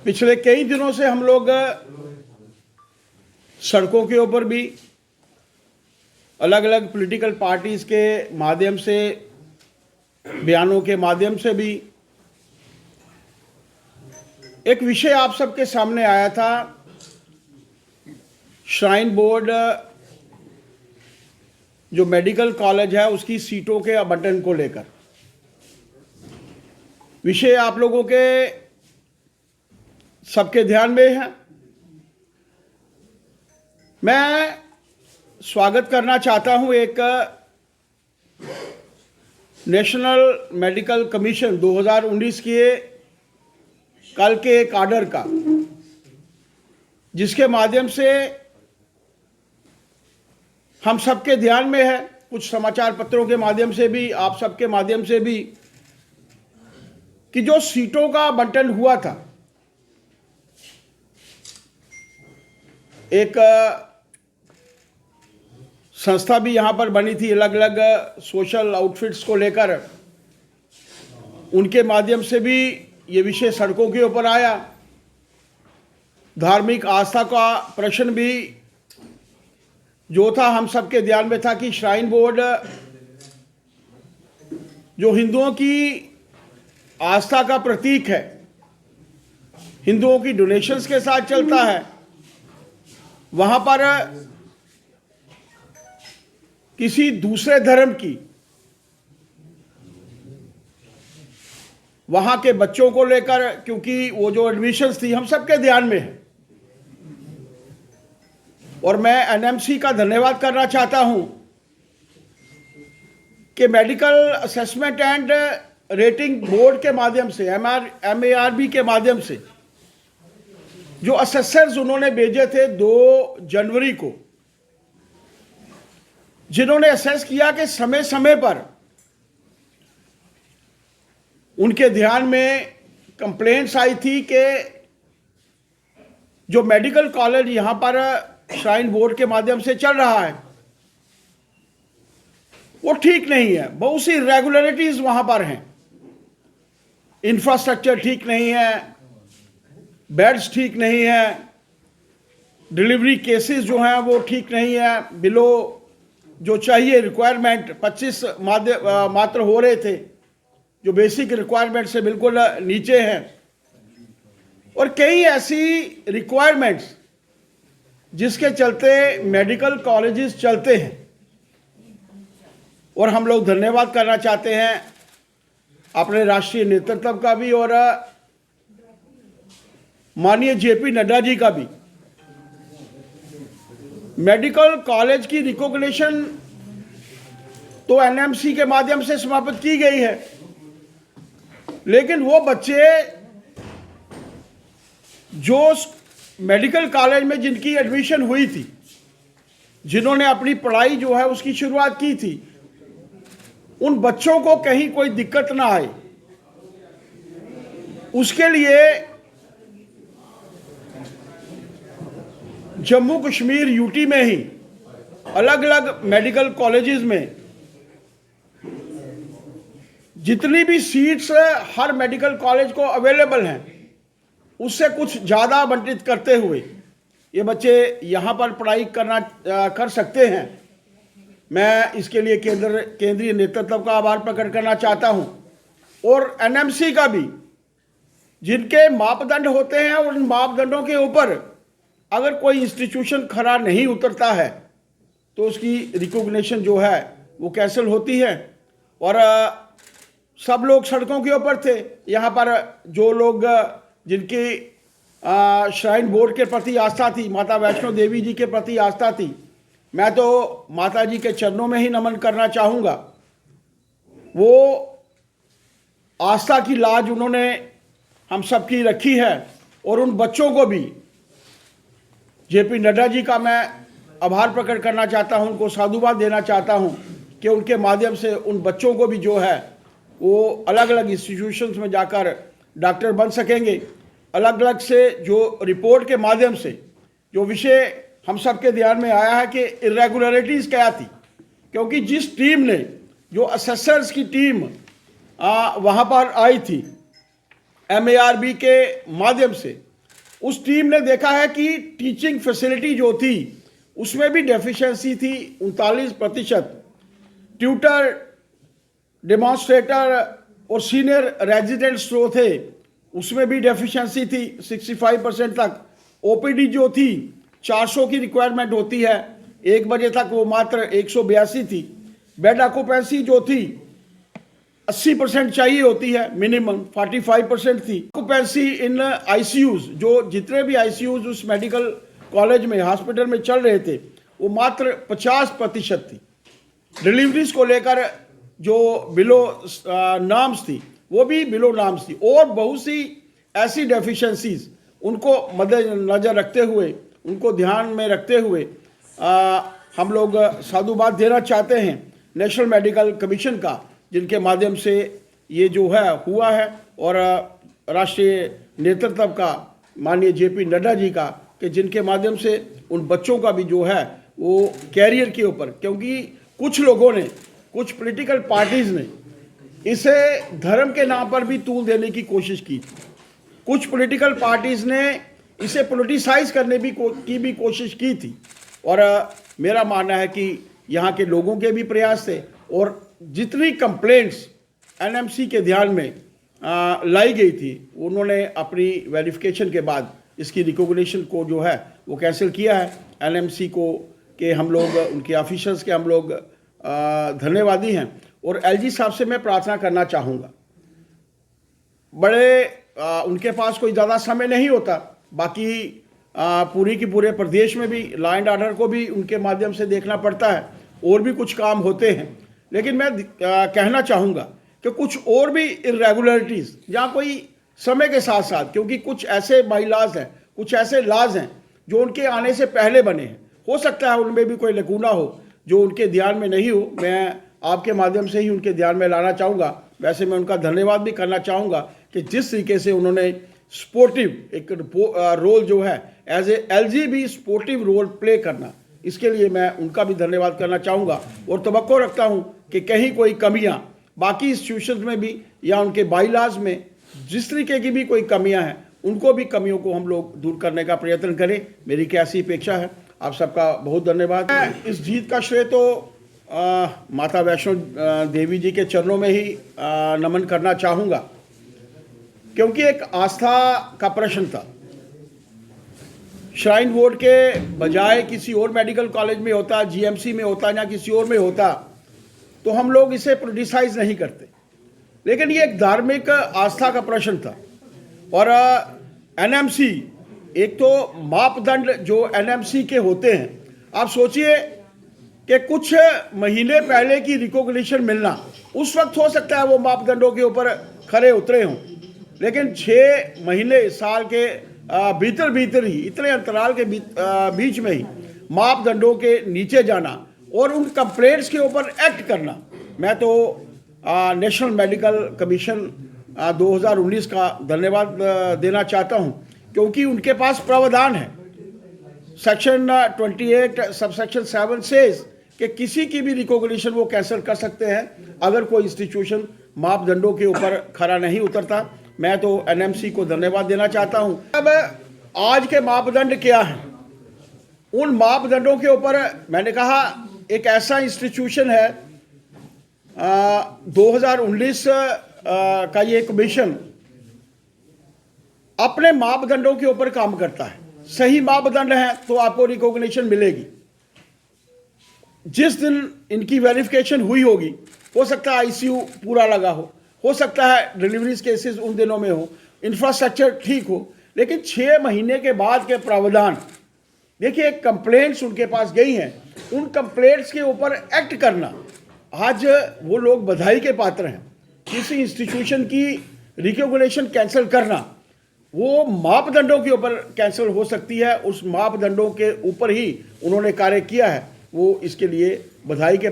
पिछले कई दिनों से हम लोग सड़कों के ऊपर भी अलग अलग पॉलिटिकल पार्टीज के माध्यम से, बयानों के माध्यम से भी एक विषय आप सबके सामने आया था। श्राइन बोर्ड जो मेडिकल कॉलेज है उसकी सीटों के आवंटन को लेकर विषय आप लोगों के सबके ध्यान में है। मैं स्वागत करना चाहता हूं एक नेशनल मेडिकल कमीशन 2019 के कल के एक आर्डर का, जिसके माध्यम से हम सबके ध्यान में है, कुछ समाचार पत्रों के माध्यम से भी, आप सबके माध्यम से भी, कि जो सीटों का बंटन हुआ था, एक संस्था भी यहां पर बनी थी अलग अलग सोशल आउटफिट्स को लेकर, उनके माध्यम से भी ये विषय सड़कों के ऊपर आया। धार्मिक आस्था का प्रश्न भी जो था हम सबके ध्यान में था कि श्राइन बोर्ड जो हिंदुओं की आस्था का प्रतीक है, हिंदुओं की डोनेशंस के साथ चलता है, वहां पर किसी दूसरे धर्म की, वहां के बच्चों को लेकर, क्योंकि वो जो एडमिशंस थी हम सबके ध्यान में है, और मैं एनएमसी का धन्यवाद करना चाहता हूं कि medical assessment and rating board के माध्यम से, MARB के माध्यम से जो असेसर्स उन्होंने भेजे थे 2 जनवरी को, जिन्होंने असेस किया कि समय समय पर उनके ध्यान में कंप्लेंट्स आई थी कि जो मेडिकल कॉलेज यहां पर श्राइन बोर्ड के माध्यम से चल रहा है वो ठीक नहीं है। बहुत सी इरेगुलरिटीज वहां पर हैं, इंफ्रास्ट्रक्चर ठीक नहीं है, बेड्स ठीक नहीं है, डिलीवरी केसेस जो हैं वो ठीक नहीं है, बिलो जो चाहिए रिक्वायरमेंट 25 मात्र हो रहे थे, जो बेसिक रिक्वायरमेंट से बिल्कुल नीचे हैं, और कई ऐसी रिक्वायरमेंट्स जिसके चलते मेडिकल कॉलेजेस चलते हैं। और हम लोग धन्यवाद करना चाहते हैं अपने राष्ट्रीय नेतृत्व का भी और माननीय JP नड्डा जी का भी। मेडिकल कॉलेज की रिकॉग्निशन तो NMC के माध्यम से समाप्त की गई है, लेकिन वो बच्चे जो मेडिकल कॉलेज में जिनकी एडमिशन हुई थी, जिन्होंने अपनी पढ़ाई जो है उसकी शुरुआत की थी, उन बच्चों को कहीं कोई दिक्कत ना आए, उसके लिए जम्मू कश्मीर UT में ही अलग अलग मेडिकल कॉलेजेस में जितनी भी सीट्स हर मेडिकल कॉलेज को अवेलेबल हैं, उससे कुछ ज़्यादा आवंटित करते हुए ये बच्चे यहाँ पर पढ़ाई कर सकते हैं। मैं इसके लिए केंद्रीय नेतृत्व का आभार प्रकट करना चाहता हूँ, और NMC का भी, जिनके मापदंड होते हैं, और उन मापदंडों के ऊपर अगर कोई इंस्टीट्यूशन खरा नहीं उतरता है तो उसकी रिकॉग्निशन जो है वो कैंसिल होती है। और सब लोग सड़कों के ऊपर थे यहाँ पर, जो लोग जिनकी श्राइन बोर्ड के प्रति आस्था थी, माता वैष्णो देवी जी के प्रति आस्था थी, मैं तो माता जी के चरणों में ही नमन करना चाहूँगा। वो आस्था की लाज उन्होंने हम सबकी रखी है, और उन बच्चों को भी JP नड्डा जी का मैं आभार प्रकट करना चाहता हूं, उनको साधुवाद देना चाहता हूं कि उनके माध्यम से उन बच्चों को भी जो है वो अलग अलग इंस्टीट्यूशंस में जाकर डॉक्टर बन सकेंगे। अलग अलग से जो रिपोर्ट के माध्यम से जो विषय हम सबके ध्यान में आया है कि इरेगुलरिटीज़ क्या थी, क्योंकि जिस टीम ने, जो असेसर्स की टीम वहाँ पर आई थी MARB के माध्यम से, उस टीम ने देखा है कि टीचिंग फैसिलिटी जो थी उसमें भी डेफिशिएंसी थी 39%। ट्यूटर, डेमोन्स्ट्रेटर और सीनियर रेजिडेंट्स जो थे उसमें भी डेफिशिएंसी थी 65% तक। ओपीडी जो थी 400 की रिक्वायरमेंट होती है, 1 बजे तक वो मात्र 182 थी। बेड ऑक्यूपेंसी जो थी 80% चाहिए होती है, मिनिमम 45% थी। ऑक्यूपेंसी इन आईसीयूज, जो जितने भी आईसीयूज उस मेडिकल कॉलेज में, हॉस्पिटल में चल रहे थे, वो मात्र 50% थी। डिलीवरीज को लेकर जो बिलो नॉर्म्स थी वो भी बिलो नॉर्म्स थी, और बहुत सी ऐसी डेफिशिएंसीज उनको मद्देनजर रखते हुए, उनको ध्यान में रखते हुए हम लोग साधुवाद देना चाहते हैं नेशनल मेडिकल कमीशन का, जिनके माध्यम से ये जो है हुआ है, और राष्ट्रीय नेतृत्व का माननीय जेपी नड्डा जी का, कि जिनके माध्यम से उन बच्चों का भी जो है वो कैरियर के ऊपर, क्योंकि कुछ लोगों ने, कुछ पॉलिटिकल पार्टीज़ ने इसे धर्म के नाम पर भी तूल देने की कोशिश की। कुछ पॉलिटिकल पार्टीज़ ने इसे पॉलिटिसाइज करने की भी कोशिश की थी, और मेरा मानना है कि यहाँ के लोगों के भी प्रयास थे, और जितनी कंप्लेंट्स एनएमसी के ध्यान में लाई गई थी, उन्होंने अपनी वेरिफिकेशन के बाद इसकी रिकॉग्निशन को जो है वो कैंसिल किया है। एनएमसी को के हम लोग, उनके ऑफिसर्स के हम लोग धन्यवादी हैं। और एलजी साहब से मैं प्रार्थना करना चाहूँगा, उनके पास कोई ज़्यादा समय नहीं होता, बाकी पूरी की पूरे प्रदेश में भी लॉ एंड ऑर्डर को भी उनके माध्यम से देखना पड़ता है, और भी कुछ काम होते हैं। लेकिन मैं कहना चाहूँगा कि कुछ और भी इरेगुलरिटीज़ जहाँ कोई समय के साथ साथ, क्योंकि कुछ ऐसे बाईलॉज हैं, कुछ ऐसे लॉज हैं जो उनके आने से पहले बने हैं, हो सकता है उनमें भी कोई लकूना हो जो उनके ध्यान में नहीं हो। मैं आपके माध्यम से ही उनके ध्यान में लाना चाहूँगा। वैसे मैं उनका धन्यवाद भी करना चाहूँगा कि जिस तरीके से उन्होंने स्पोर्टिव एक रोल जो है, एज ए एलजी भी स्पोर्टिव रोल प्ले करना, इसके लिए मैं उनका भी धन्यवाद करना चाहूँगा। और तवक्को रखता हूँ कि कहीं कोई कमियाँ बाकी इंस्टीट्यूशन में भी या उनके बाईलॉज में जिस तरीके की भी कोई कमियाँ हैं, उनको भी कमियों को हम लोग दूर करने का प्रयत्न करें, मेरी कैसी अपेक्षा है। आप सबका बहुत धन्यवाद। इस जीत का श्रेय तो माता वैष्णो देवी जी के चरणों में ही नमन करना चाहूँगा, क्योंकि एक आस्था का प्रश्न था। श्राइन बोर्ड के बजाय किसी और मेडिकल कॉलेज में होता, जीएमसी में होता या किसी और में होता, तो हम लोग इसे क्रिटिसाइज नहीं करते, लेकिन ये एक धार्मिक आस्था का प्रश्न था। और एनएमसी, एक तो मापदंड जो एनएमसी के होते हैं, आप सोचिए कि कुछ महीने पहले की रिकॉग्निशन मिलना, उस वक्त हो सकता है वो मापदंडों के ऊपर खरे उतरे हों, लेकिन 6 महीने साल के भीतर भीतर ही, इतने अंतराल के बीच में ही मापदंडों के नीचे जाना और उन कंप्लेंट्स के ऊपर एक्ट करना, मैं तो नेशनल मेडिकल कमीशन 2019 का धन्यवाद देना चाहता हूं, क्योंकि उनके पास प्रावधान है। सेक्शन 28 सबसेक्शन 7 से कि किसी की भी रिकॉग्निशन वो कैंसिल कर सकते हैं अगर कोई इंस्टीट्यूशन मापदंडों के ऊपर खरा नहीं उतरता। मैं तो एनएमसी को धन्यवाद देना चाहता हूं। अब आज के मापदंड क्या हैं, उन मापदंडों के ऊपर मैंने कहा एक ऐसा इंस्टीट्यूशन है 2019 का ये कमीशन अपने मापदंडों के ऊपर काम करता है। सही मापदंड है तो आपको रिकॉग्निशन मिलेगी। जिस दिन इनकी वेरिफिकेशन हुई होगी, हो सकता है आईसीयू पूरा लगा हो सकता है डिलीवरीज केसेस उन दिनों में हो, इंफ्रास्ट्रक्चर ठीक हो, लेकिन 6 महीने के बाद के प्रावधान देखिए, कंप्लेंट्स उनके पास गई हैं, उन कंप्लेंट्स के ऊपर एक्ट करना, आज वो लोग बधाई के पात्र हैं। किसी इंस्टीट्यूशन की रिकॉग्निशन कैंसिल करना वो मापदंडों के ऊपर कैंसिल हो सकती है, उस मापदंडों के ऊपर ही उन्होंने कार्य किया है, वो इसके लिए बधाई के